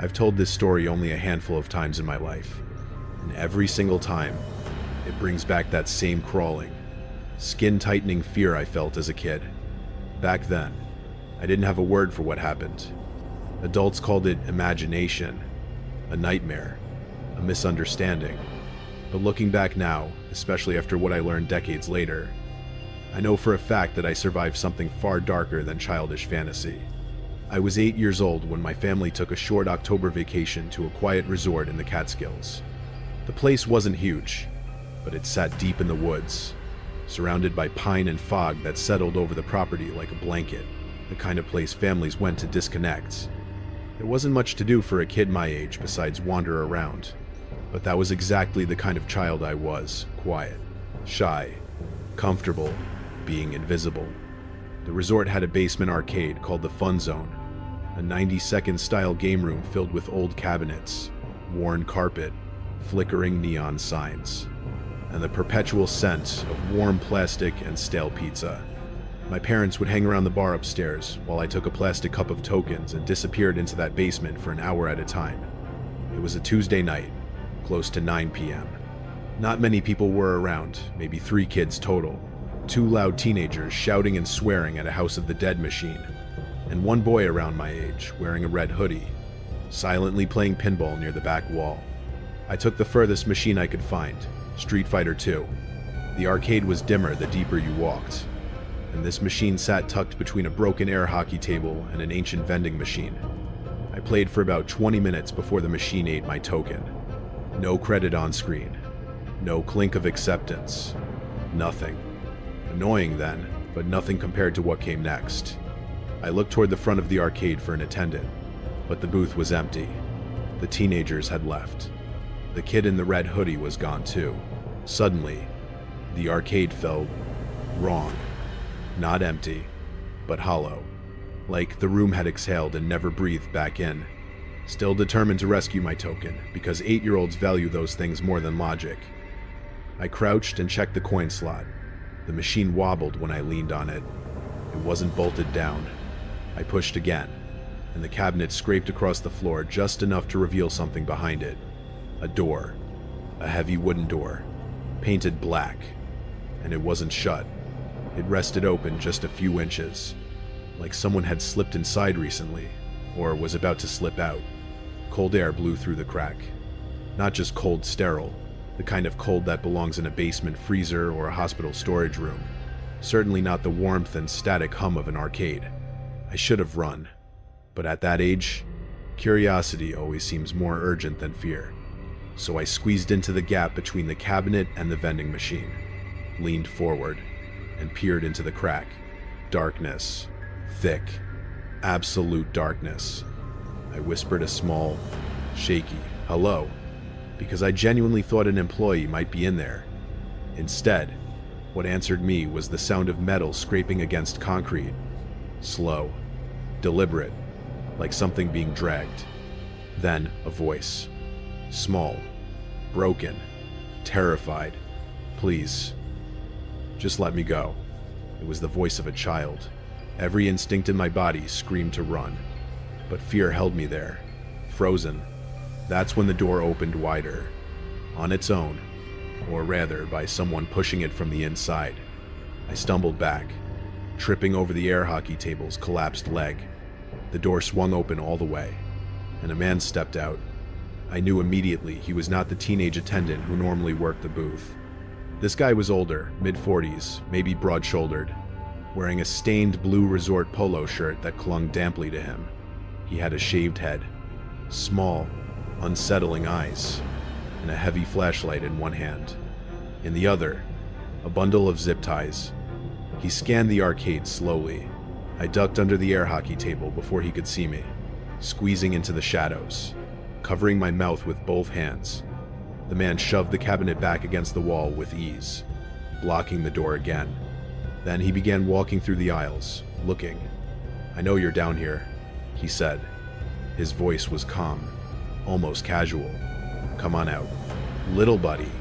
I've told this story only a handful of times in my life, and every single time, it brings back that same crawling, skin-tightening fear I felt as a kid. Back then, I didn't have a word for what happened. Adults called it imagination, a nightmare, a misunderstanding. But looking back now, especially after what I learned decades later, I know for a fact that I survived something far darker than childish fantasy. I was 8 years old when my family took a short October vacation to a quiet resort in the Catskills. The place wasn't huge, but it sat deep in the woods, surrounded by pine and fog that settled over the property like a blanket, the kind of place families went to disconnect. There wasn't much to do for a kid my age besides wander around, but that was exactly the kind of child I was: quiet, shy, comfortable, being invisible. The resort had a basement arcade called the Fun Zone, a 90-second style game room filled with old cabinets, worn carpet, flickering neon signs, and the perpetual scent of warm plastic and stale pizza. My parents would hang around the bar upstairs while I took a plastic cup of tokens and disappeared into that basement for an hour at a time. It was a Tuesday night, close to 9 p.m. Not many people were around, maybe 3 kids total. 2 loud teenagers shouting and swearing at a House of the Dead machine, and 1 boy around my age wearing a red hoodie, silently playing pinball near the back wall. I took the furthest machine I could find, Street Fighter 2. The arcade was dimmer the deeper you walked, and this machine sat tucked between a broken air hockey table and an ancient vending machine. I played for about 20 minutes before the machine ate my token. No credit on screen, no clink of acceptance, nothing. Annoying then, but nothing compared to what came next. I looked toward the front of the arcade for an attendant, but the booth was empty. The teenagers had left. The kid in the red hoodie was gone too. Suddenly, the arcade felt wrong. Not empty, but hollow. Like the room had exhaled and never breathed back in. Still determined to rescue my token, because 8-year-olds value those things more than logic. I crouched and checked the coin slot. The machine wobbled when I leaned on it. It wasn't bolted down. I pushed again, and the cabinet scraped across the floor just enough to reveal something behind it. A door. A heavy wooden door, painted black, and it wasn't shut. It rested open just a few inches, like someone had slipped inside recently, or was about to slip out. Cold air blew through the crack. Not just cold sterile, the kind of cold that belongs in a basement freezer or a hospital storage room. Certainly not the warmth and static hum of an arcade. I should have run, but at that age, curiosity always seems more urgent than fear. So I squeezed into the gap between the cabinet and the vending machine, leaned forward, and peered into the crack. Darkness. Thick. Absolute darkness. I whispered a small, shaky hello, because I genuinely thought an employee might be in there. Instead, what answered me was the sound of metal scraping against concrete. Slow. Deliberate. Like something being dragged. Then a voice. Small. Broken. Terrified. Please. Just let me go. It was the voice of a child. Every instinct in my body screamed to run, but fear held me there, frozen. That's when the door opened wider, on its own, or rather by someone pushing it from the inside. I stumbled back, tripping over the air hockey table's collapsed leg. The door swung open all the way, and a man stepped out. I knew immediately he was not the teenage attendant who normally worked the booth. This guy was older, mid-40s, maybe broad-shouldered, wearing a stained blue resort polo shirt that clung damply to him. He had a shaved head, small, unsettling eyes, and a heavy flashlight in one hand. In the other, a bundle of zip ties. He scanned the arcade slowly. I ducked under the air hockey table before he could see me, squeezing into the shadows, covering my mouth with both hands. The man shoved the cabinet back against the wall with ease, blocking the door again. Then he began walking through the aisles, looking. "I know you're down here," he said. His voice was calm, almost casual. "Come on out. Little buddy,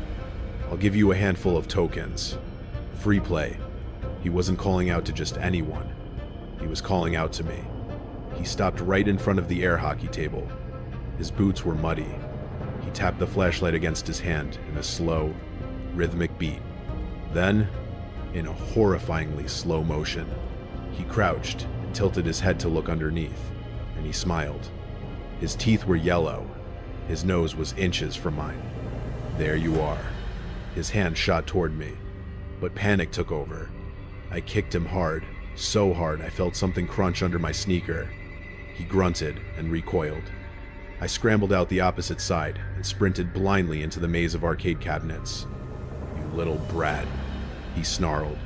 I'll give you a handful of tokens. Free play." He wasn't calling out to just anyone. He was calling out to me. He stopped right in front of the air hockey table, His boots were muddy. He tapped the flashlight against his hand in a slow, rhythmic beat. Then, in a horrifyingly slow motion, he crouched and tilted his head to look underneath, and he smiled. His teeth were yellow. His nose was inches from mine. "There you are." His hand shot toward me, but panic took over. I kicked him hard, so hard I felt something crunch under my sneaker. He grunted and recoiled. I scrambled out the opposite side and sprinted blindly into the maze of arcade cabinets. "You little brat," he snarled,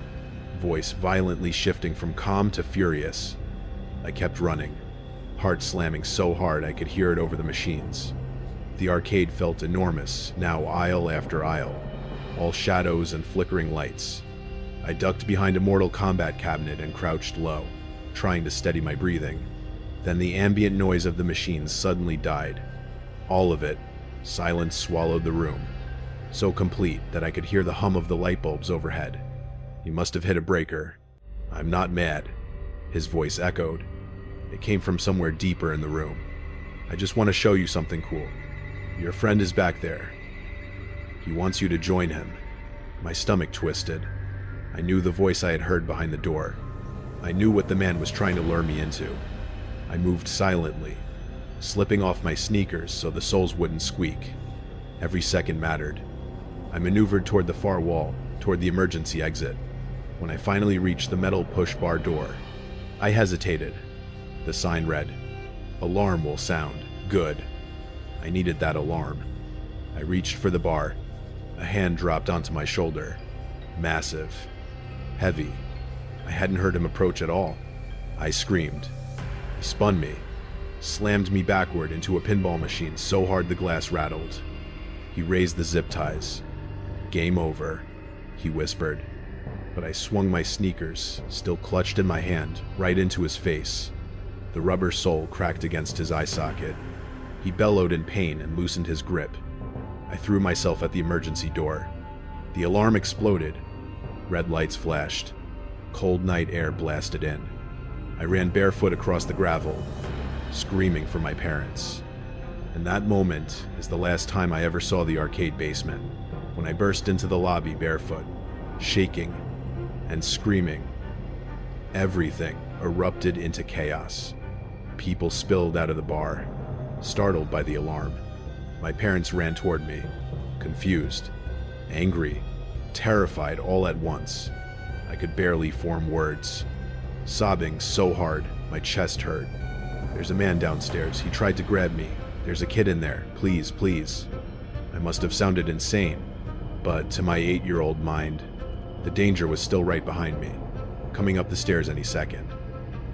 voice violently shifting from calm to furious. I kept running, heart slamming so hard I could hear it over the machines. The arcade felt enormous, now aisle after aisle, all shadows and flickering lights. I ducked behind a Mortal Kombat cabinet and crouched low, trying to steady my breathing. Then the ambient noise of the machines suddenly died. All of it. Silence swallowed the room, so complete that I could hear the hum of the light bulbs overhead. "He must have hit a breaker." "I'm not mad," his voice echoed. It came from somewhere deeper in the room. "I just want to show you something cool. Your friend is back there. He wants you to join him." My stomach twisted. I knew the voice I had heard behind the door. I knew what the man was trying to lure me into. I moved silently, slipping off my sneakers so the soles wouldn't squeak. Every second mattered. I maneuvered toward the far wall, toward the emergency exit. When I finally reached the metal push-bar door, I hesitated. The sign read, "Alarm will sound." Good. I needed that alarm. I reached for the bar. A hand dropped onto my shoulder. Massive. Heavy. I hadn't heard him approach at all. I screamed. He spun me, slammed me backward into a pinball machine so hard the glass rattled. He raised the zip ties. "Game over," he whispered. But I swung my sneakers, still clutched in my hand, right into his face. The rubber sole cracked against his eye socket. He bellowed in pain and loosened his grip. I threw myself at the emergency door. The alarm exploded. Red lights flashed. Cold night air blasted in. I ran barefoot across the gravel, screaming for my parents. And that moment is the last time I ever saw the arcade basement, when I burst into the lobby barefoot, shaking and screaming. Everything erupted into chaos. People spilled out of the bar, startled by the alarm. My parents ran toward me, confused, angry, terrified all at once. I could barely form words, sobbing so hard my chest hurt. "There's a man downstairs. He tried to grab me. There's a kid in there. Please, please." I must have sounded insane, but to my 8-year-old mind, the danger was still right behind me, coming up the stairs any second.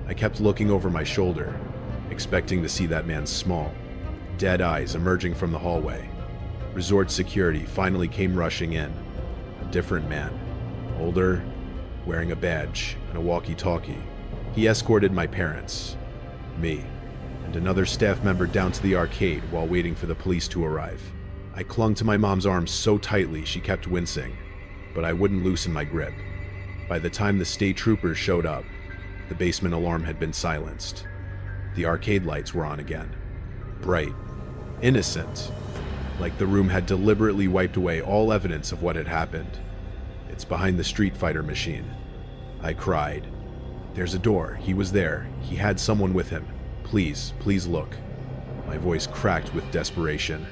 I kept looking over my shoulder, expecting to see that man's small, dead eyes emerging from the hallway. Resort security finally came rushing in. A different man, older, wearing a badge and a walkie-talkie. He escorted my parents, me, and another staff member down to the arcade while waiting for the police to arrive. I clung to my mom's arm so tightly she kept wincing, but I wouldn't loosen my grip. By the time the state troopers showed up, the basement alarm had been silenced. The arcade lights were on again, bright, innocent, like the room had deliberately wiped away all evidence of what had happened. "It's behind the Street Fighter machine," I cried. "There's a door. He was there. He had someone with him. Please, please look." My voice cracked with desperation.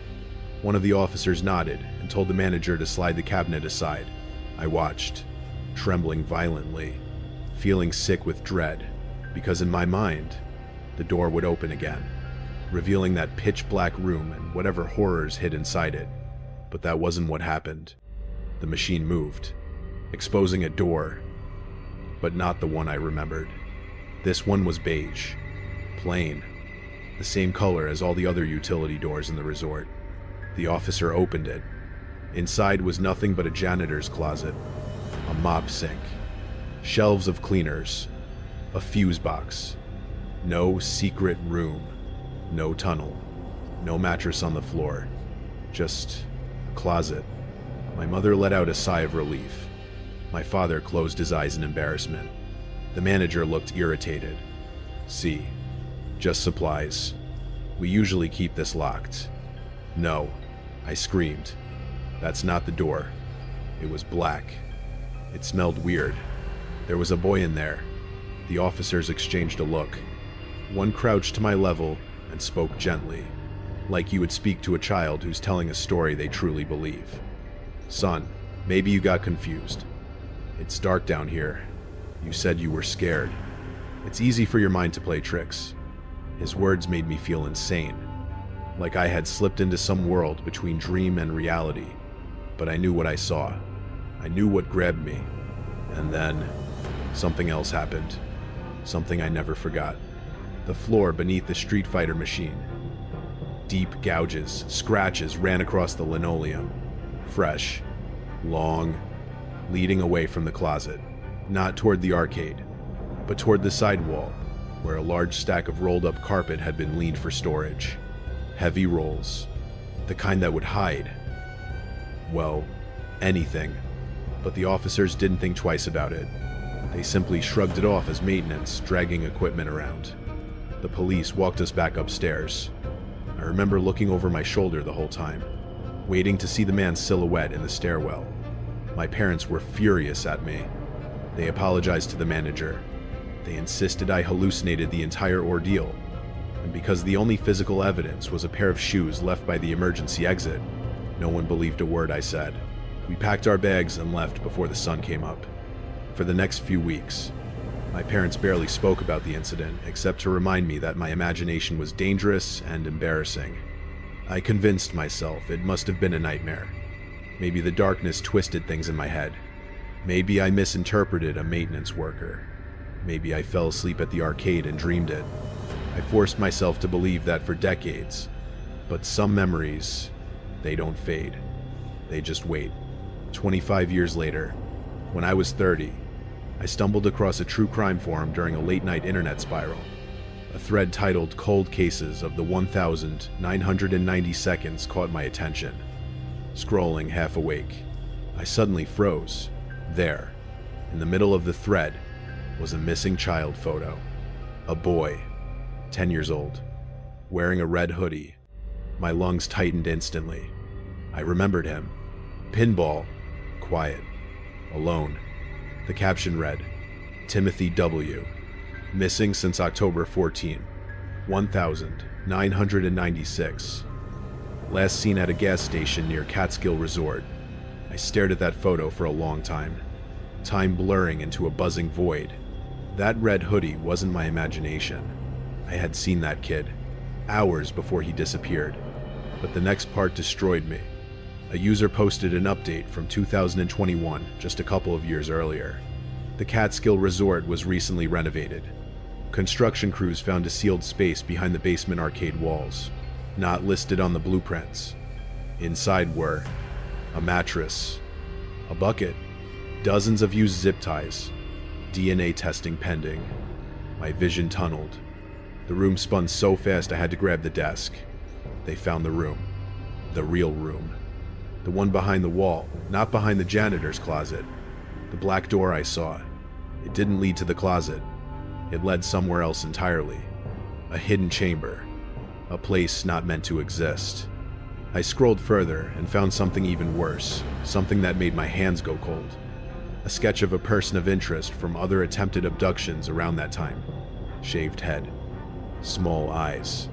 One of the officers nodded and told the manager to slide the cabinet aside. I watched, trembling violently, feeling sick with dread, because in my mind, the door would open again, revealing that pitch-black room and whatever horrors hid inside it. But that wasn't what happened. The machine moved, exposing a door, but not the one I remembered. This one was beige, plain, the same color as all the other utility doors in the resort. The officer opened it. Inside was nothing but a janitor's closet, a mop sink, shelves of cleaners, a fuse box. No secret room, no tunnel, no mattress on the floor, just a closet. My mother let out a sigh of relief. My father closed his eyes in embarrassment. The manager looked irritated. "See, just supplies. We usually keep this locked." "No," I screamed. "That's not the door." It was black. It smelled weird. There was a boy in there. The officers exchanged a look. One crouched to my level and spoke gently, like you would speak to a child who's telling a story they truly believe. "Son, maybe you got confused. It's dark down here. You said you were scared. It's easy for your mind to play tricks." His words made me feel insane, like I had slipped into some world between dream and reality. But I knew what I saw. I knew what grabbed me. And then, something else happened. Something I never forgot. The floor beneath the Street Fighter machine. Deep gouges, scratches ran across the linoleum. Fresh, long, leading away from the closet. Not toward the arcade, but toward the side wall, where a large stack of rolled-up carpet had been leaned for storage. Heavy rolls. The kind that would hide. Well, anything. But the officers didn't think twice about it. They simply shrugged it off as maintenance, dragging equipment around. The police walked us back upstairs. I remember looking over my shoulder the whole time, waiting to see the man's silhouette in the stairwell. My parents were furious at me. They apologized to the manager. They insisted I hallucinated the entire ordeal. And because the only physical evidence was a pair of shoes left by the emergency exit, no one believed a word I said. We packed our bags and left before the sun came up. For the next few weeks, my parents barely spoke about the incident, except to remind me that my imagination was dangerous and embarrassing. I convinced myself it must have been a nightmare. Maybe the darkness twisted things in my head. Maybe I misinterpreted a maintenance worker. Maybe I fell asleep at the arcade and dreamed it. I forced myself to believe that for decades. But some memories, they don't fade. They just wait. 25 years later, when I was 30, I stumbled across a true crime forum during a late-night internet spiral. A thread titled "Cold Cases of the 1,990 Seconds" caught my attention. Scrolling half awake, I suddenly froze. There, in the middle of the thread, was a missing child photo. A boy, 10 years old, wearing a red hoodie. My lungs tightened instantly. I remembered him. Pinball, quiet, alone. The caption read, "Timothy W. Missing since October 14, 1996. Last seen at a gas station near Catskill Resort." I stared at that photo for a long time blurring into a buzzing void. That red hoodie wasn't my imagination. I had seen that kid, hours before he disappeared. But the next part destroyed me. A user posted an update from 2021, just a couple of years earlier. The Catskill Resort was recently renovated. Construction crews found a sealed space behind the basement arcade walls, not listed on the blueprints. Inside were a mattress, a bucket, dozens of used zip ties, DNA testing pending. My vision tunneled. The room spun so fast I had to grab the desk. They found the room. The real room. The one behind the wall, not behind the janitor's closet. The black door I saw. It didn't lead to the closet. It led somewhere else entirely. A hidden chamber. A place not meant to exist. I scrolled further and found something even worse. Something that made my hands go cold. A sketch of a person of interest from other attempted abductions around that time. Shaved head. Small eyes.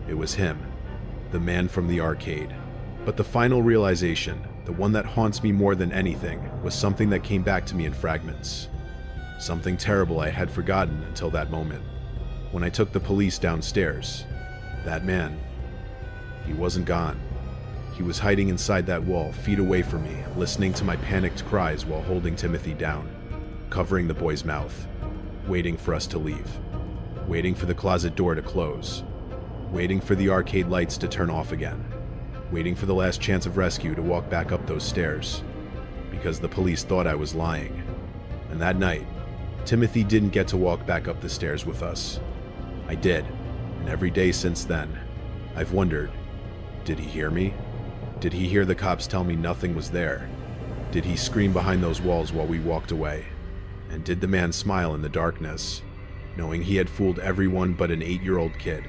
It was him. The man from the arcade. But the final realization, the one that haunts me more than anything, was something that came back to me in fragments. Something terrible I had forgotten until that moment. When I took the police downstairs, that man, he wasn't gone. He was hiding inside that wall, feet away from me, listening to my panicked cries while holding Timothy down, covering the boy's mouth, waiting for us to leave, waiting for the closet door to close, waiting for the arcade lights to turn off again, waiting for the last chance of rescue to walk back up those stairs, because the police thought I was lying. And that night, Timothy didn't get to walk back up the stairs with us. I did, and every day since then, I've wondered, did he hear me? Did he hear the cops tell me nothing was there? Did he scream behind those walls while we walked away? And did the man smile in the darkness, knowing he had fooled everyone but an 8-year-old kid?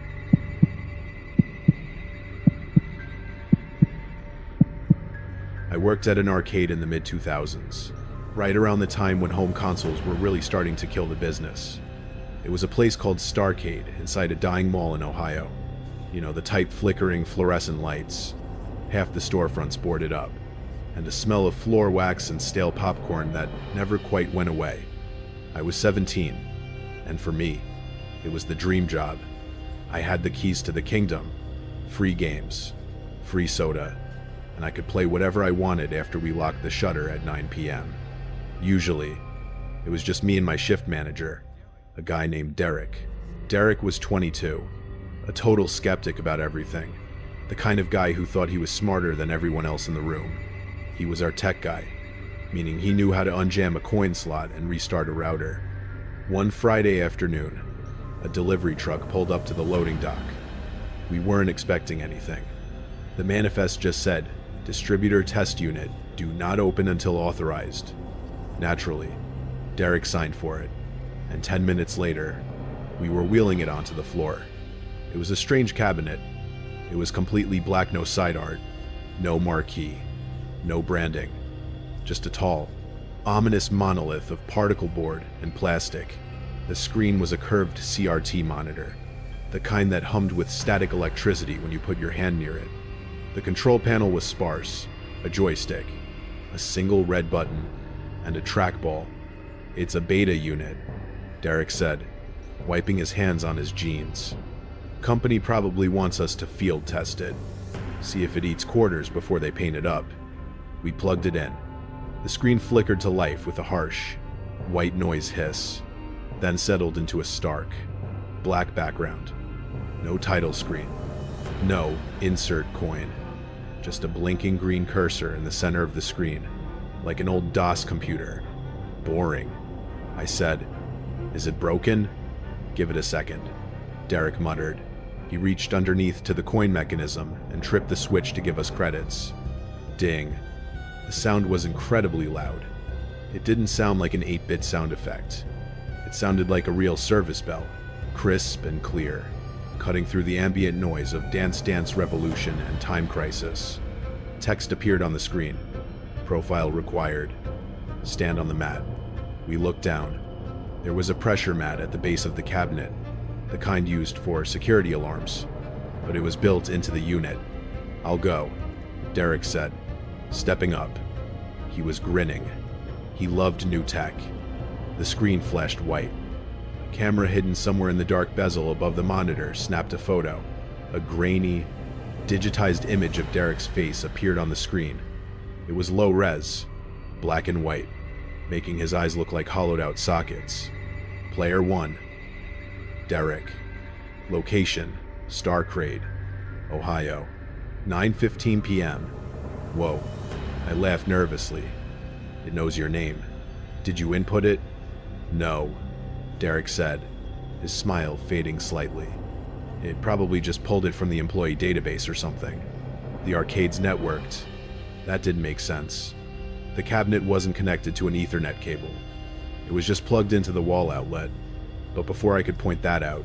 I worked at an arcade in the mid-2000s, right around the time when home consoles were really starting to kill the business. It was a place called Starcade inside a dying mall in Ohio. You know, the tight flickering fluorescent lights. Half the storefronts boarded up, and a smell of floor wax and stale popcorn that never quite went away. I was 17, and for me, it was the dream job. I had the keys to the kingdom, free games, free soda, and I could play whatever I wanted after we locked the shutter at 9 p.m. Usually, it was just me and my shift manager, a guy named Derek. Derek was 22, a total skeptic about everything, the kind of guy who thought he was smarter than everyone else in the room. He was our tech guy, meaning he knew how to unjam a coin slot and restart a router. One Friday afternoon, a delivery truck pulled up to the loading dock. We weren't expecting anything. The manifest just said, "Distributor test unit, do not open until authorized." Naturally, Derek signed for it, and 10 minutes later, we were wheeling it onto the floor. It was a strange cabinet. It was completely black, no side art, no marquee, no branding, just a tall, ominous monolith of particle board and plastic. The screen was a curved CRT monitor, the kind that hummed with static electricity when you put your hand near it. The control panel was sparse, a joystick, a single red button, and a trackball. "It's a beta unit," Derek said, wiping his hands on his jeans. "Company probably wants us to field test it, see if it eats quarters before they paint it up." We plugged it in. The screen flickered to life with a harsh, white noise hiss, then settled into a stark, black background. No title screen. No insert coin. Just a blinking green cursor in the center of the screen, like an old DOS computer. Boring. I said, "Is it broken?" "Give it a second," Derek muttered. He reached underneath to the coin mechanism and tripped the switch to give us credits. Ding. The sound was incredibly loud. It didn't sound like an 8-bit sound effect. It sounded like a real service bell, crisp and clear, cutting through the ambient noise of Dance Dance Revolution and Time Crisis. Text appeared on the screen. "Profile required. Stand on the mat." We looked down. There was a pressure mat at the base of the cabinet, the kind used for security alarms, but it was built into the unit. "I'll go," Derek said, stepping up. He was grinning. He loved new tech. The screen flashed white. A camera hidden somewhere in the dark bezel above the monitor snapped a photo. A grainy, digitized image of Derek's face appeared on the screen. It was low res, black and white, making his eyes look like hollowed-out sockets. Player 1. Derek. Location, Starcade, Ohio. 9:15 p.m. Whoa. I laughed nervously. "It knows your name. Did you input it?" "No," Derek said, his smile fading slightly. "It probably just pulled it from the employee database or something. The arcade's networked. That didn't make sense. The cabinet wasn't connected to an Ethernet cable. It was just plugged into the wall outlet. But before I could point that out,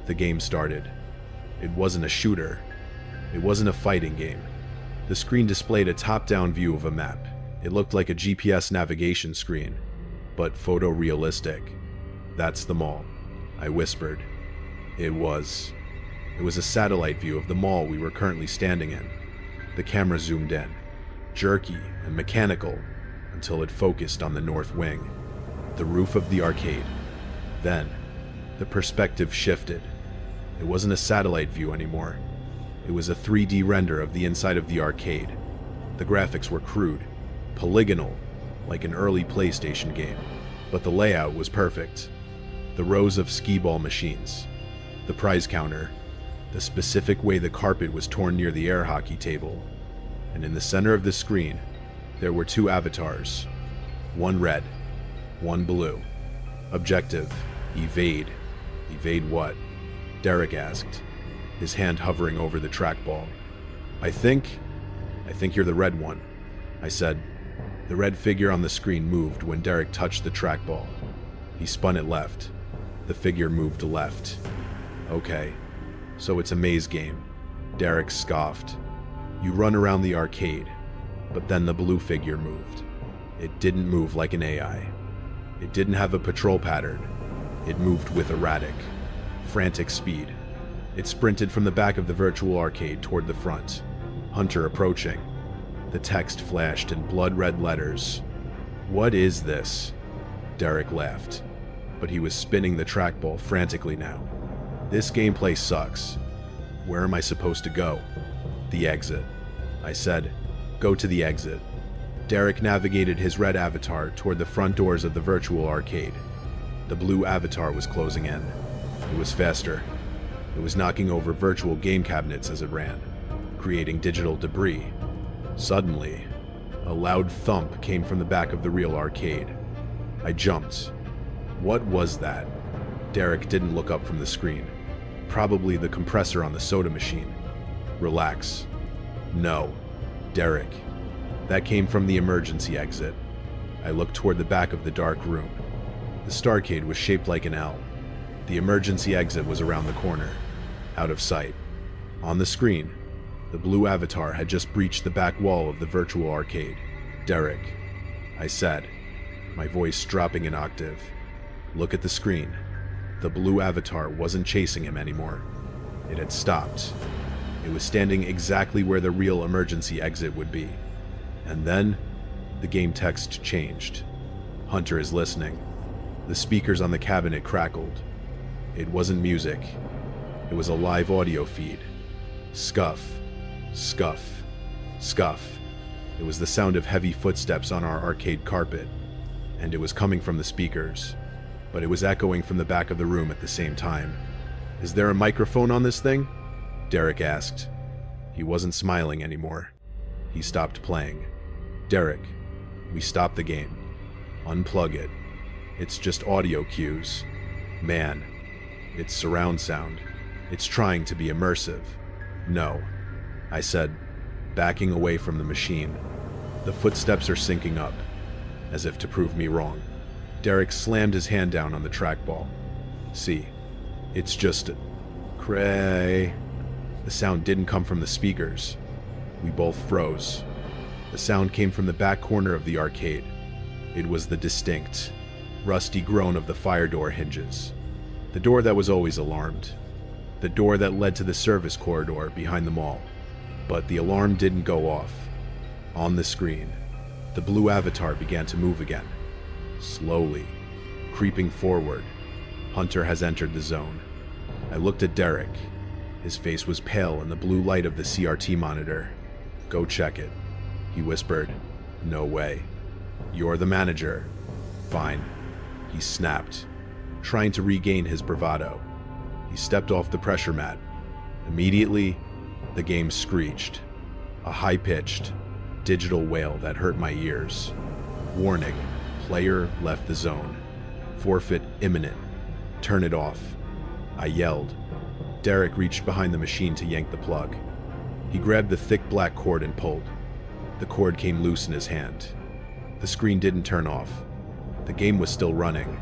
the game started. It wasn't a shooter. It wasn't a fighting game. The screen displayed a top-down view of a map. It looked like a GPS navigation screen, but photorealistic. "That's the mall," I whispered. It was a satellite view of the mall we were currently standing in. The camera zoomed in, jerky and mechanical, until it focused on the north wing, the roof of the arcade. Then, the perspective shifted. It wasn't a satellite view anymore. It was a 3D render of the inside of the arcade. The graphics were crude, polygonal, like an early PlayStation game, but the layout was perfect. The rows of skee-ball machines, the prize counter, the specific way the carpet was torn near the air hockey table, and in the center of the screen, there were two avatars, one red, one blue. Objective, evade. Evade what? Derek asked, his hand hovering over the trackball. I think you're the red one," I said. The red figure on the screen moved when Derek touched the trackball. He spun it left. The figure moved left. "Okay, so it's a maze game," Derek scoffed. "You run around the arcade. But then the blue figure moved. It didn't move like an AI. It didn't have a patrol pattern. It moved with erratic, frantic speed. It sprinted from the back of the virtual arcade toward the front. Hunter approaching. The text flashed in blood-red letters. "What is this?" Derek laughed, but he was spinning the trackball frantically now. "This gameplay sucks. Where am I supposed to go?" "The exit," I said. "Go to the exit." Derek navigated his red avatar toward the front doors of the virtual arcade. The blue avatar was closing in. It was faster. It was knocking over virtual game cabinets as it ran, creating digital debris. Suddenly, a loud thump came from the back of the real arcade. I jumped. What was that? Derek didn't look up from the screen. Probably the compressor on the soda machine. Relax. No. Derek. That came from the emergency exit. I looked toward the back of the dark room. The Starcade was shaped like an L. The emergency exit was around the corner, out of sight. On the screen, the blue avatar had just breached the back wall of the virtual arcade. "Derek," I said, my voice dropping an octave. "Look at the screen." The blue avatar wasn't chasing him anymore. It had stopped. It was standing exactly where the real emergency exit would be. And then, the game text changed. "Hunter is listening." The speakers on the cabinet crackled. It wasn't music. It was a live audio feed. Scuff, scuff, scuff. It was the sound of heavy footsteps on our arcade carpet, and it was coming from the speakers, but it was echoing from the back of the room at the same time. "Is there a microphone on this thing?" Derek asked. He wasn't smiling anymore. He stopped playing. "Derek, we stopped the game. Unplug it. It's just audio cues. Man, it's surround sound. It's trying to be immersive." "No," I said, backing away from the machine. "The footsteps are syncing up," as if to prove me wrong. Derek slammed his hand down on the trackball. "See, it's just cray." The sound didn't come from the speakers. We both froze. The sound came from the back corner of the arcade. It was the distinct, rusty groan of the fire door hinges. The door that was always alarmed. The door that led to the service corridor behind the mall. But the alarm didn't go off. On the screen, the blue avatar began to move again. Slowly, creeping forward. Hunter has entered the zone. I looked at Derek. His face was pale in the blue light of the CRT monitor. "Go check it," he whispered. "No way. You're the manager." "Fine," he snapped, trying to regain his bravado. He stepped off the pressure mat. Immediately, the game screeched. A high-pitched, digital wail that hurt my ears. "Warning, player left the zone. Forfeit imminent. Turn it off," I yelled. Derek reached behind the machine to yank the plug. He grabbed the thick black cord and pulled. The cord came loose in his hand. The screen didn't turn off. The game was still running.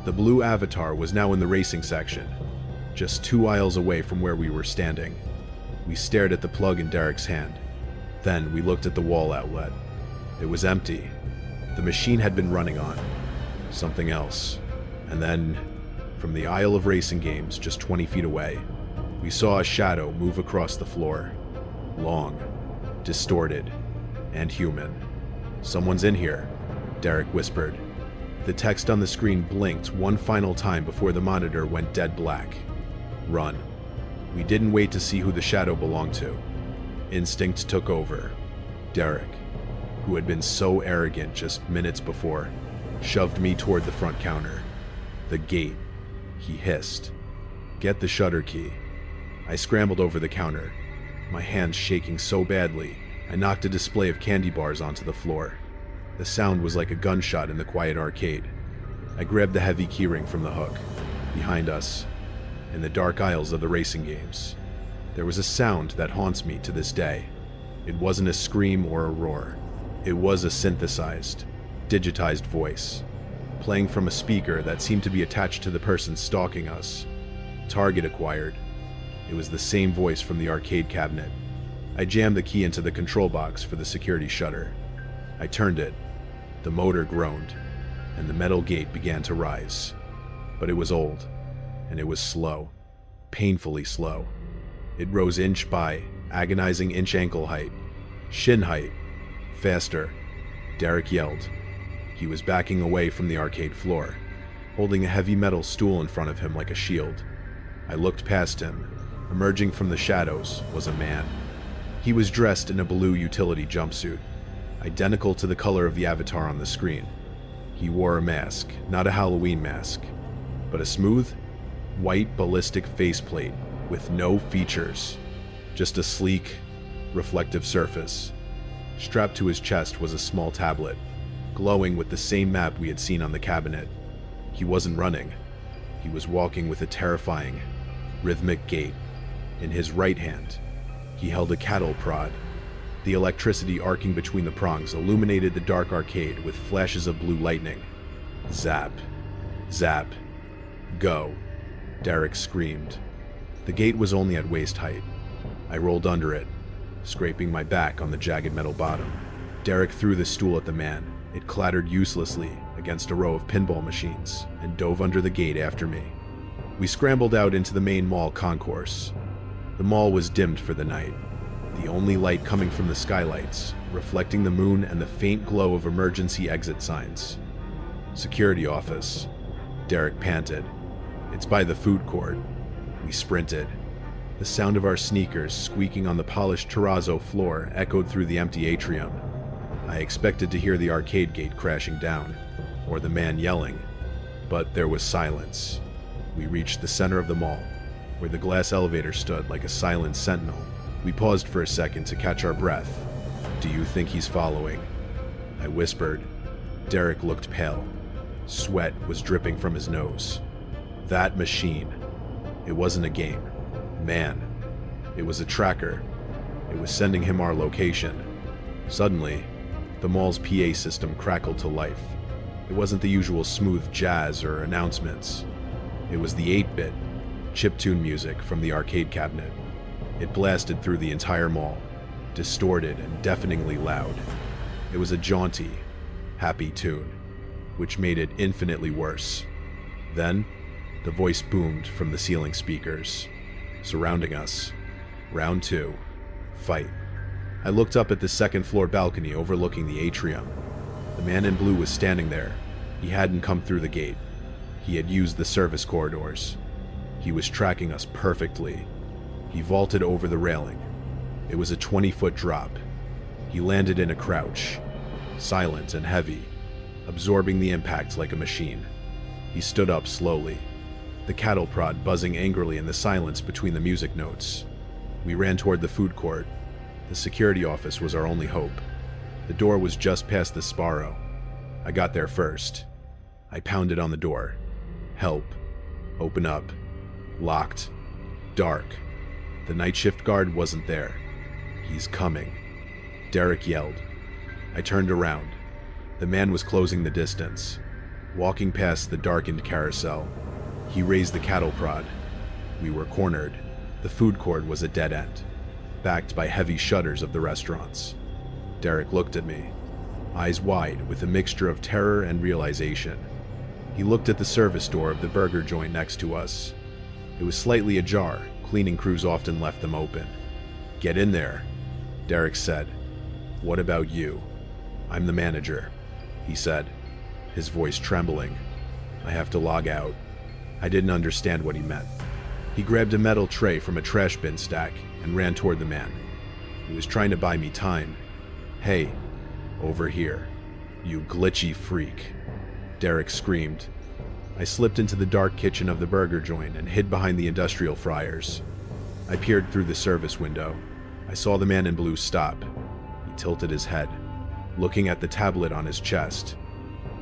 The blue avatar was now in the racing section, just 2 aisles away from where we were standing. We stared at the plug in Derek's hand. Then we looked at the wall outlet. It was empty. The machine had been running on something else. And then, from the aisle of racing games just 20 feet away, we saw a shadow move across the floor. Long, distorted, and human. "Someone's in here," Derek whispered. The text on the screen blinked one final time before the monitor went dead black. "Run." We didn't wait to see who the shadow belonged to. Instinct took over. Derek, who had been so arrogant just minutes before, shoved me toward the front counter. "The gate," he hissed. "Get the shutter key." I scrambled over the counter, my hands shaking so badly I knocked a display of candy bars onto the floor. The sound was like a gunshot in the quiet arcade. I grabbed the heavy keyring from the hook. Behind us, in the dark aisles of the racing games, there was a sound that haunts me to this day. It wasn't a scream or a roar. It was a synthesized, digitized voice, playing from a speaker that seemed to be attached to the person stalking us. Target acquired. It was the same voice from the arcade cabinet. I jammed the key into the control box for the security shutter. I turned it. The motor groaned, and the metal gate began to rise. But it was old, and it was slow, painfully slow. It rose inch by agonizing inch ankle height, shin height, faster. Derek yelled. He was backing away from the arcade floor, holding a heavy metal stool in front of him like a shield. I looked past him. Emerging from the shadows was a man. He was dressed in a blue utility jumpsuit, identical to the color of the avatar on the screen. He wore a mask, not a Halloween mask, but a smooth, white ballistic faceplate with no features, just a sleek, reflective surface. Strapped to his chest was a small tablet, glowing with the same map we had seen on the cabinet. He wasn't running. He was walking with a terrifying, rhythmic gait. In his right hand, he held a cattle prod. The electricity arcing between the prongs illuminated the dark arcade with flashes of blue lightning. Zap. Zap. Go. Derek screamed. The gate was only at waist height. I rolled under it, scraping my back on the jagged metal bottom. Derek threw the stool at the man. It clattered uselessly against a row of pinball machines and dove under the gate after me. We scrambled out into the main mall concourse. The mall was dimmed for the night, the only light coming from the skylights, reflecting the moon and the faint glow of emergency exit signs. Security office. Derek panted. It's by the food court. We sprinted. The sound of our sneakers squeaking on the polished terrazzo floor echoed through the empty atrium. I expected to hear the arcade gate crashing down, or the man yelling, but there was silence. We reached the center of the mall, where the glass elevator stood like a silent sentinel. We paused for a second to catch our breath. Do you think he's following? I whispered. Derek looked pale. Sweat was dripping from his nose. That machine. It wasn't a game. Man. It was a tracker. It was sending him our location. Suddenly, the mall's PA system crackled to life. It wasn't the usual smooth jazz or announcements. It was the 8-bit, chiptune music from the arcade cabinet. It blasted through the entire mall, distorted and deafeningly loud. It was a jaunty, happy tune, which made it infinitely worse. Then, the voice boomed from the ceiling speakers, surrounding us. Round 2. Fight. I looked up at the second-floor balcony overlooking the atrium. The man in blue was standing there. He hadn't come through the gate. He had used the service corridors. He was tracking us perfectly. He vaulted over the railing. It was a 20-foot drop. He landed in a crouch, silent and heavy, absorbing the impact like a machine. He stood up slowly, the cattle prod buzzing angrily in the silence between the music notes. We ran toward the food court. The security office was our only hope. The door was just past the Sparrow. I got there first. I pounded on the door. Help. Open up. Locked. Dark. The night shift guard wasn't there. He's coming. Derek yelled. I turned around. The man was closing the distance, walking past the darkened carousel. He raised the cattle prod. We were cornered. The food court was a dead end, backed by heavy shutters of the restaurants. Derek looked at me, eyes wide with a mixture of terror and realization. He looked at the service door of the burger joint next to us. It was slightly ajar. Cleaning crews often left them open. Get in there, Derek said. What about you? I'm the manager, he said, his voice trembling. I have to log out. I didn't understand what he meant. He grabbed a metal tray from a trash bin stack and ran toward the man. He was trying to buy me time. Hey, over here, you glitchy freak, Derek screamed. I slipped into the dark kitchen of the burger joint and hid behind the industrial fryers. I peered through the service window. I saw the man in blue stop. He tilted his head, looking at the tablet on his chest.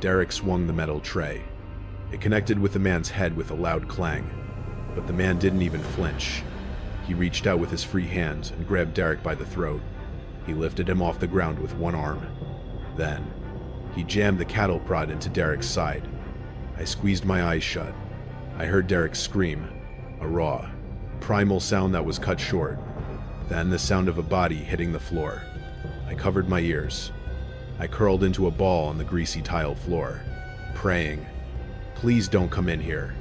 Derek swung the metal tray. It connected with the man's head with a loud clang, but the man didn't even flinch. He reached out with his free hand and grabbed Derek by the throat. He lifted him off the ground with one arm. Then, he jammed the cattle prod into Derek's side. I squeezed my eyes shut. I heard Derek scream, a raw, primal sound that was cut short. Then the sound of a body hitting the floor. I covered my ears. I curled into a ball on the greasy tile floor, praying, "Please don't come in here.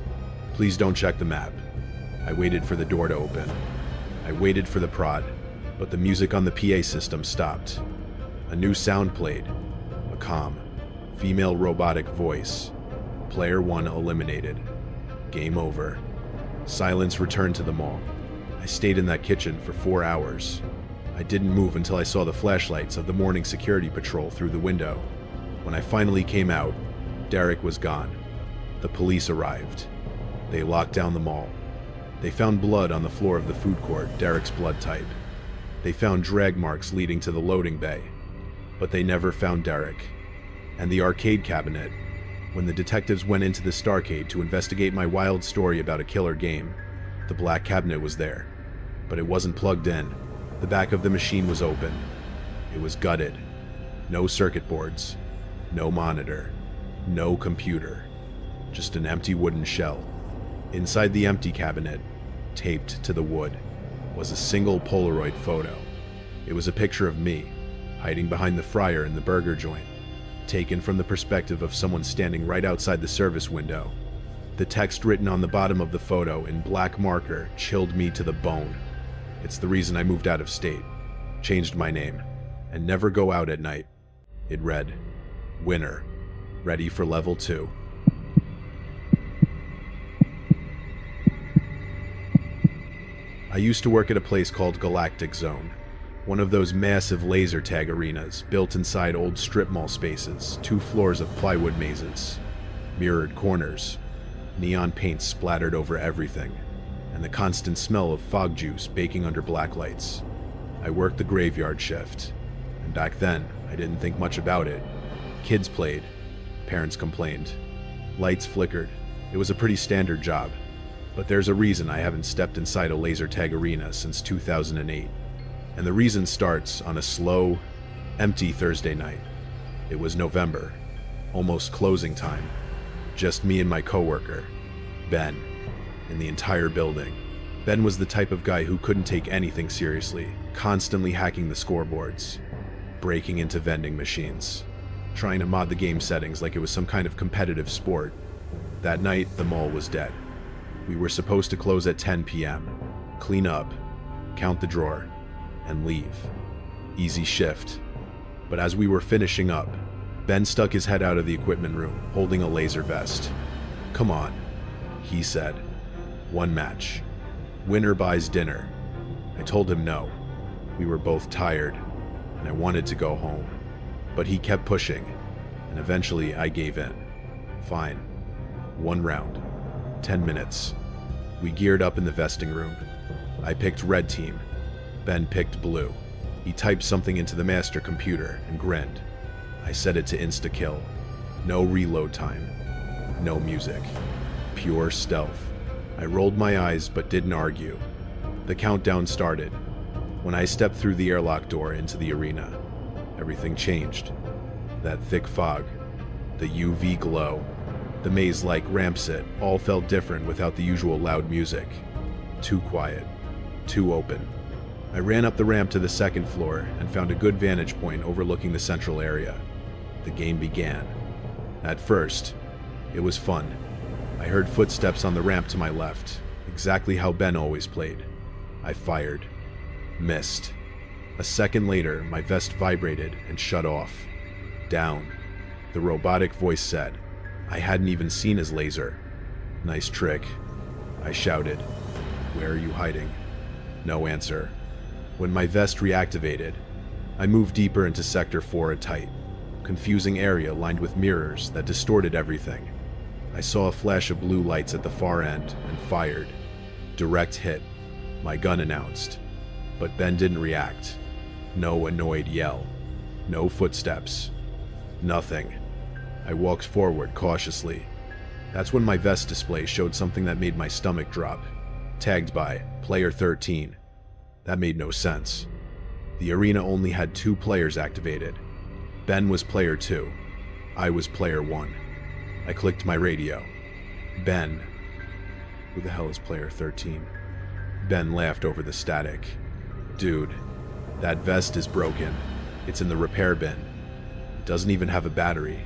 Please don't check the map." I waited for the door to open. I waited for the prod, but the music on the PA system stopped. A new sound played, a calm, female robotic voice. Player 1 eliminated. Game over. Silence returned to the mall. I stayed in that kitchen for 4 hours. I didn't move until I saw the flashlights of the morning security patrol through the window. When I finally came out, Derek was gone. The police arrived. They locked down the mall. They found blood on the floor of the food court, Derek's blood type. They found drag marks leading to the loading bay. But they never found Derek. And the arcade cabinet. When the detectives went into the Starcade to investigate my wild story about a killer game, the black cabinet was there. But it wasn't plugged in. The back of the machine was open. It was gutted. No circuit boards. No monitor. No computer. Just an empty wooden shell. Inside the empty cabinet, taped to the wood, was a single Polaroid photo. It was a picture of me, hiding behind the fryer in the burger joint, taken from the perspective of someone standing right outside the service window. The text written on the bottom of the photo in black marker chilled me to the bone. It's the reason I moved out of state, changed my name, and never go out at night. It read, "Winner, ready for level 2. I used to work at a place called Galactic Zone, one of those massive laser tag arenas built inside old strip mall spaces, 2 floors of plywood mazes, mirrored corners, neon paint splattered over everything, and the constant smell of fog juice baking under black lights. I worked the graveyard shift, and back then I didn't think much about it. Kids played, parents complained, lights flickered. It was a pretty standard job. But there's a reason I haven't stepped inside a laser tag arena since 2008. And the reason starts on a slow, empty Thursday night. It was November, almost closing time. Just me and my coworker, Ben, in the entire building. Ben was the type of guy who couldn't take anything seriously, constantly hacking the scoreboards, breaking into vending machines, trying to mod the game settings like it was some kind of competitive sport. That night, the mall was dead. We were supposed to close at 10 p.m., clean up, count the drawer, and leave. Easy shift. But as we were finishing up, Ben stuck his head out of the equipment room, holding a laser vest. "Come on," he said. "One match. Winner buys dinner." I told him no. We were both tired, and I wanted to go home. But he kept pushing, and eventually I gave in. Fine. 1 round. 10 minutes. We geared up in the vesting room. I picked red team. Ben picked blue. He typed something into the master computer and grinned. I set it to insta-kill. No reload time. No music. Pure stealth. I rolled my eyes but didn't argue. The countdown started. When I stepped through the airlock door into the arena, everything changed. That thick fog, the UV glow, the maze-like ramp sit all felt different without the usual loud music. Too quiet. Too open. I ran up the ramp to the 2nd floor and found a good vantage point overlooking the central area. The game began. At first, it was fun. I heard footsteps on the ramp to my left, exactly how Ben always played. I fired. Missed. A second later, my vest vibrated and shut off. Down. The robotic voice said, I hadn't even seen his laser. "Nice trick." I shouted. "Where are you hiding?" No answer. When my vest reactivated, I moved deeper into Sector 4, a tight, confusing area lined with mirrors that distorted everything. I saw a flash of blue lights at the far end and fired. Direct hit, my gun announced. But Ben didn't react. No annoyed yell. No footsteps. Nothing. I walked forward cautiously. That's when my vest display showed something that made my stomach drop. Tagged by Player 13. That made no sense. The arena only had 2 players activated. Ben was Player 2. I was Player 1. I clicked my radio. Ben. Who the hell is Player 13? Ben laughed over the static. Dude, that vest is broken. It's in the repair bin. It doesn't even have a battery.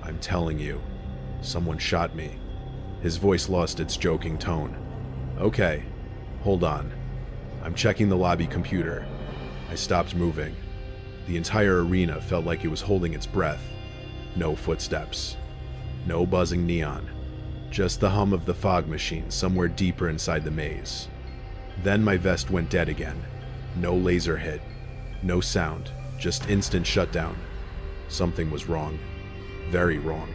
I'm telling you, someone shot me. His voice lost its joking tone. Okay, hold on. I'm checking the lobby computer. I stopped moving. The entire arena felt like it was holding its breath. No footsteps. No buzzing neon. Just the hum of the fog machine somewhere deeper inside the maze. Then my vest went dead again. No laser hit. No sound. Just instant shutdown. Something was wrong. Very wrong.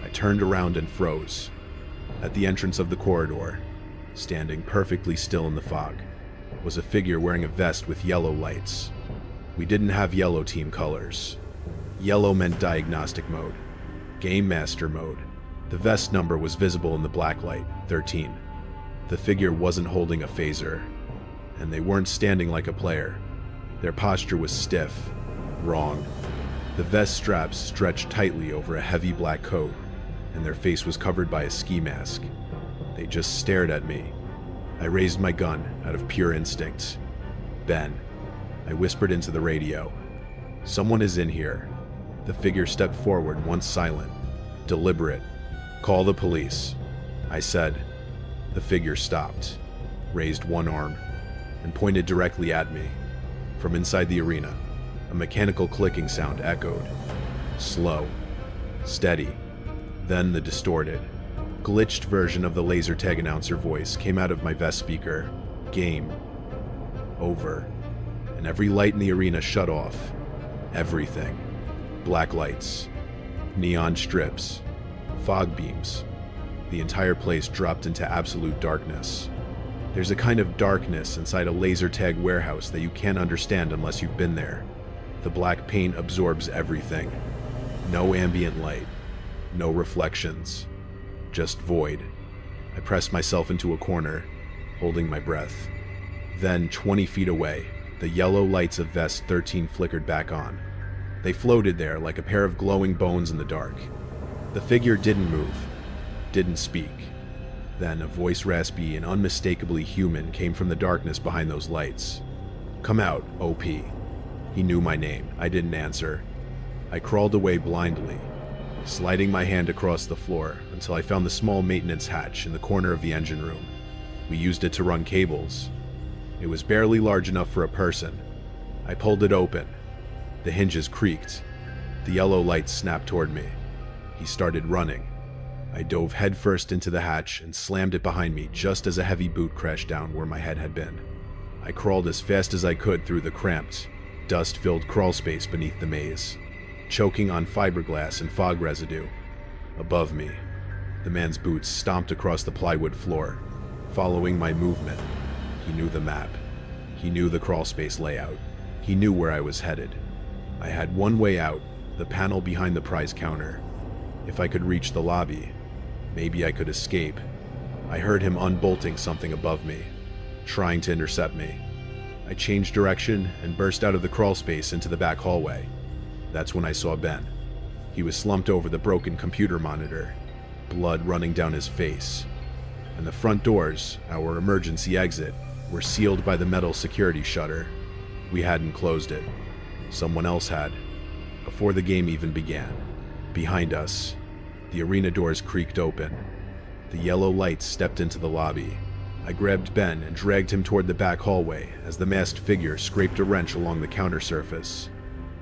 I turned around and froze. At the entrance of the corridor, standing perfectly still in the fog, was a figure wearing a vest with yellow lights. We didn't have yellow team colors. Yellow meant diagnostic mode. Game master mode. The vest number was visible in the black light, 13. The figure wasn't holding a phaser, and they weren't standing like a player. Their posture was stiff, wrong. The vest straps stretched tightly over a heavy black coat, and their face was covered by a ski mask. They just stared at me. I raised my gun out of pure instinct. Ben, I whispered into the radio. Someone is in here. The figure stepped forward, once silent, deliberate. Call the police, I said. The figure stopped, raised one arm, and pointed directly at me. From inside the arena, a mechanical clicking sound echoed. Slow, steady. Then the distorted, glitched version of the laser tag announcer voice came out of my vest speaker. Game over. And every light in the arena shut off. Everything. Black lights, neon strips, fog beams. The entire place dropped into absolute darkness. There's a kind of darkness inside a laser tag warehouse that you can't understand unless you've been there. The black paint absorbs everything. No ambient light. No reflections. Just void. I pressed myself into a corner, holding my breath. Then, 20 feet away, the yellow lights of Vest 13 flickered back on. They floated there like a pair of glowing bones in the dark. The figure didn't move, didn't speak. Then a voice raspy and unmistakably human came from the darkness behind those lights. Come out, OP. He knew my name. I didn't answer. I crawled away blindly, sliding my hand across the floor until I found the small maintenance hatch in the corner of the engine room. We used it to run cables. It was barely large enough for a person. I pulled it open. The hinges creaked. The yellow lights snapped toward me. He started running. I dove headfirst into the hatch and slammed it behind me just as a heavy boot crashed down where my head had been. I crawled as fast as I could through the cramped, dust-filled crawl space beneath the maze, choking on fiberglass and fog residue. Above me, the man's boots stomped across the plywood floor, following my movement. He knew the map. He knew the crawl space layout. He knew where I was headed. I had one way out, the panel behind the prize counter. If I could reach the lobby, maybe I could escape. I heard him unbolting something above me, trying to intercept me. I changed direction and burst out of the crawl space into the back hallway. That's when I saw Ben. He was slumped over the broken computer monitor, blood running down his face. And the front doors, our emergency exit, were sealed by the metal security shutter. We hadn't closed it. Someone else had, before the game even began. Behind us, the arena doors creaked open. The yellow lights stepped into the lobby. I grabbed Ben and dragged him toward the back hallway as the masked figure scraped a wrench along the counter surface.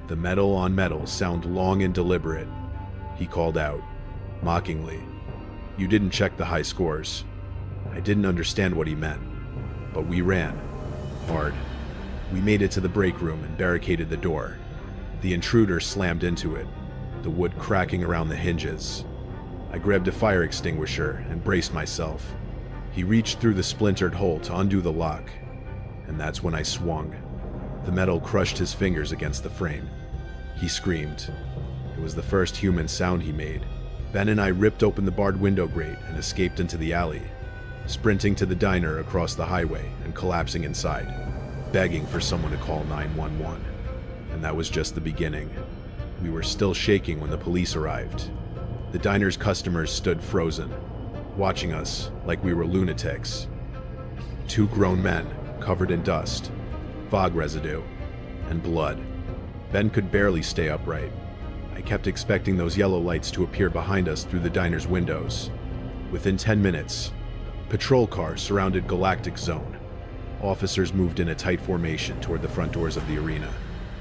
The metal on metal sound long and deliberate. He called out, mockingly. You didn't check the high scores. I didn't understand what he meant, but we ran, hard. We made it to the break room and barricaded the door. The intruder slammed into it, the wood cracking around the hinges. I grabbed a fire extinguisher and braced myself. He reached through the splintered hole to undo the lock, and that's when I swung. The metal crushed his fingers against the frame. He screamed. It was the first human sound he made. Ben and I ripped open the barred window grate and escaped into the alley, sprinting to the diner across the highway and collapsing inside, begging for someone to call 911. And that was just the beginning. We were still shaking when the police arrived. The diner's customers stood frozen, watching us like we were lunatics. Two grown men, covered in dust, fog residue, and blood. Ben could barely stay upright. I kept expecting those yellow lights to appear behind us through the diner's windows. Within 10 minutes, patrol cars surrounded Galactic Zone. Officers moved in a tight formation toward the front doors of the arena.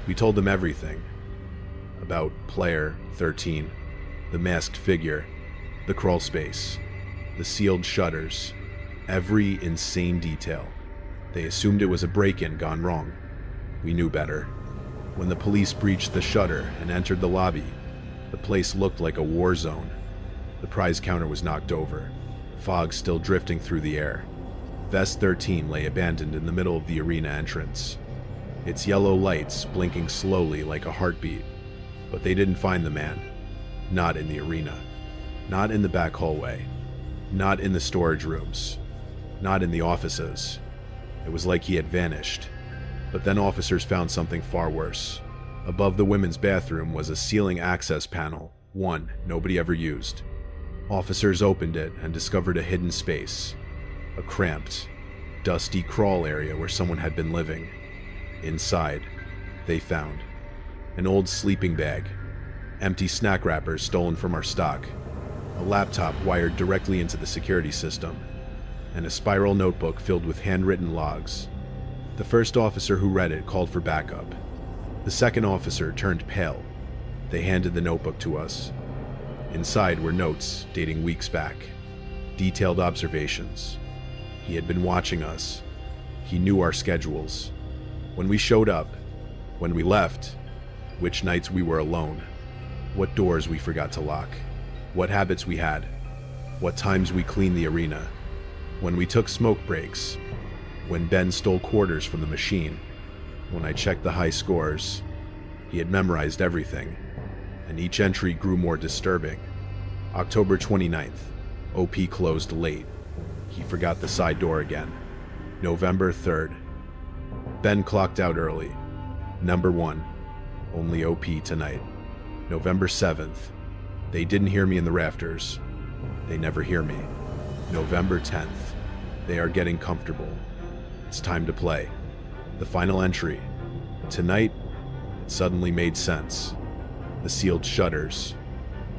We told them everything. About Player 13, the masked figure, the crawl space, the sealed shutters, every insane detail. They assumed it was a break-in gone wrong. We knew better. When the police breached the shutter and entered the lobby, the place looked like a war zone. The prize counter was knocked over, fog still drifting through the air. Vest 13 lay abandoned in the middle of the arena entrance, its yellow lights blinking slowly like a heartbeat. But they didn't find the man. Not in the arena. Not in the back hallway. Not in the storage rooms. Not in the offices. It was like he had vanished. But then officers found something far worse. Above the women's bathroom was a ceiling access panel, one nobody ever used. Officers opened it and discovered a hidden space. A cramped, dusty crawl area where someone had been living. Inside, they found an old sleeping bag, empty snack wrappers stolen from our stock, a laptop wired directly into the security system, and a spiral notebook filled with handwritten logs. The first officer who read it called for backup. The second officer turned pale. They handed the notebook to us. Inside were notes dating weeks back, detailed observations. He had been watching us. He knew our schedules. When we showed up, when we left, which nights we were alone, what doors we forgot to lock, what habits we had, what times we cleaned the arena, when we took smoke breaks, when Ben stole quarters from the machine. When I checked the high scores, he had memorized everything, and each entry grew more disturbing. October 29th, OP closed late. He forgot the side door again. November 3rd, Ben clocked out early. Number 1, only OP tonight. November 7th, they didn't hear me in the rafters. They never hear me. November 10th, they are getting comfortable. It's time to play. The final entry. Tonight, it suddenly made sense. The sealed shutters,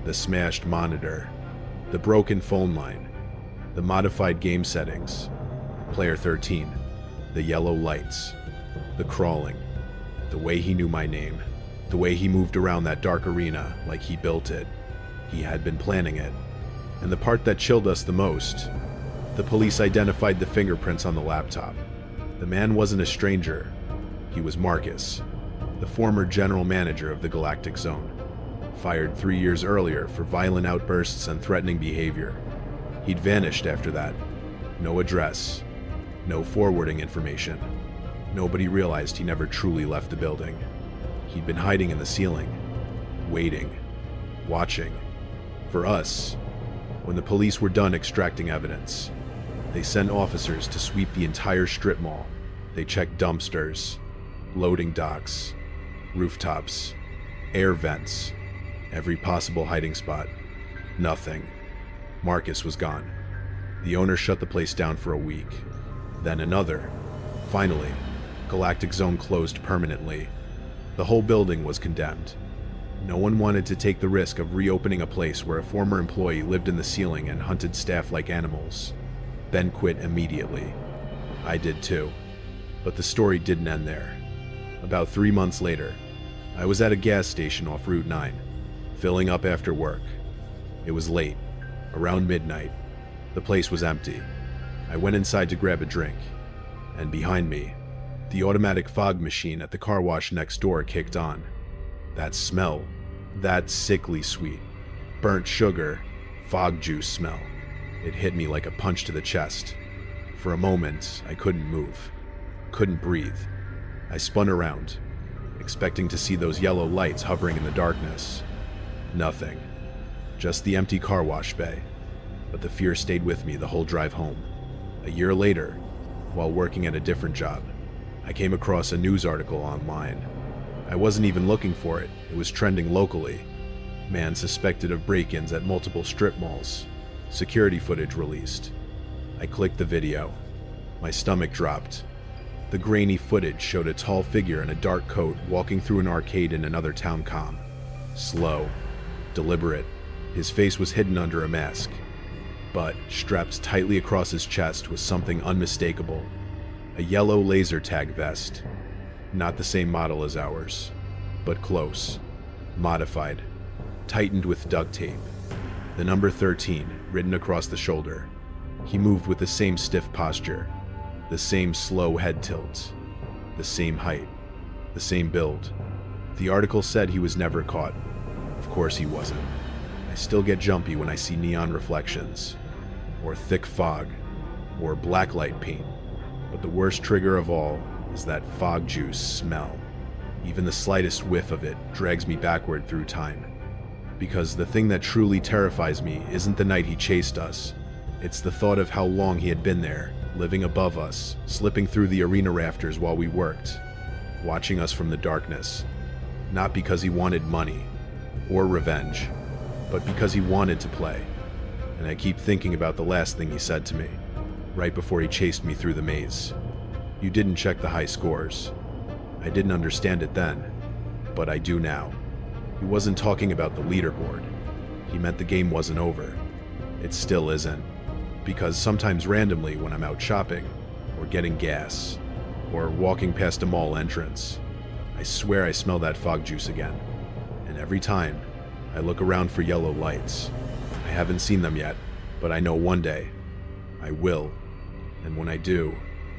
the smashed monitor, the broken phone line, the modified game settings, Player 13, the yellow lights, the crawling, the way he knew my name, the way he moved around that dark arena like he built it. He had been planning it. And the part that chilled us the most, the police identified the fingerprints on the laptop. The man wasn't a stranger. He was Marcus, the former general manager of the Galactic Zone, fired 3 years earlier for violent outbursts and threatening behavior. He'd vanished after that. No address, no forwarding information. Nobody realized he never truly left the building. He'd been hiding in the ceiling, waiting, watching. For us, when the police were done extracting evidence, they sent officers to sweep the entire strip mall. They checked dumpsters, loading docks, rooftops, air vents, every possible hiding spot. Nothing. Marcus was gone. The owner shut the place down for a week, then another. Finally, Galactic Zone closed permanently. The whole building was condemned. No one wanted to take the risk of reopening a place where a former employee lived in the ceiling and hunted staff like animals. Ben quit immediately. I did too. But the story didn't end there. About 3 months later, I was at a gas station off Route 9, filling up after work. It was late, around midnight. The place was empty. I went inside to grab a drink, and behind me, the automatic fog machine at the car wash next door kicked on. That smell, that sickly sweet, burnt sugar, fog juice smell. It hit me like a punch to the chest. For a moment, I couldn't move, couldn't breathe. I spun around, expecting to see those yellow lights hovering in the darkness. Nothing, just the empty car wash bay. But the fear stayed with me the whole drive home. A year later, while working at a different job, I came across a news article online. I wasn't even looking for it. It was trending locally. Man suspected of break-ins at multiple strip malls. Security footage released. I clicked the video. My stomach dropped. The grainy footage showed a tall figure in a dark coat walking through an arcade in another town comm. Slow, deliberate, his face was hidden under a mask. But, strapped tightly across his chest was something unmistakable. A yellow laser tag vest. Not the same model as ours, but close. Modified. Tightened with duct tape. The number 13 written across the shoulder. He moved with the same stiff posture. The same slow head tilt. The same height. The same build. The article said he was never caught. Of course he wasn't. I still get jumpy when I see neon reflections, or thick fog, or blacklight paint. But the worst trigger of all is that fog juice smell. Even the slightest whiff of it drags me backward through time. Because the thing that truly terrifies me isn't the night he chased us. It's the thought of how long he had been there, living above us, slipping through the arena rafters while we worked, watching us from the darkness. Not because he wanted money, or revenge, but because he wanted to play. And I keep thinking about the last thing he said to me, right before he chased me through the maze. You didn't check the high scores. I didn't understand it then, but I do now. He wasn't talking about the leaderboard. He meant the game wasn't over. It still isn't. Because sometimes randomly when I'm out shopping, or getting gas, or walking past a mall entrance, I swear I smell that fog juice again. And every time, I look around for yellow lights. I haven't seen them yet, but I know one day, I will. And when I do,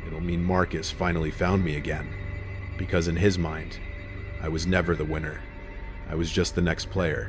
it'll mean Marcus finally found me again. Because in his mind, I was never the winner. I was just the next player.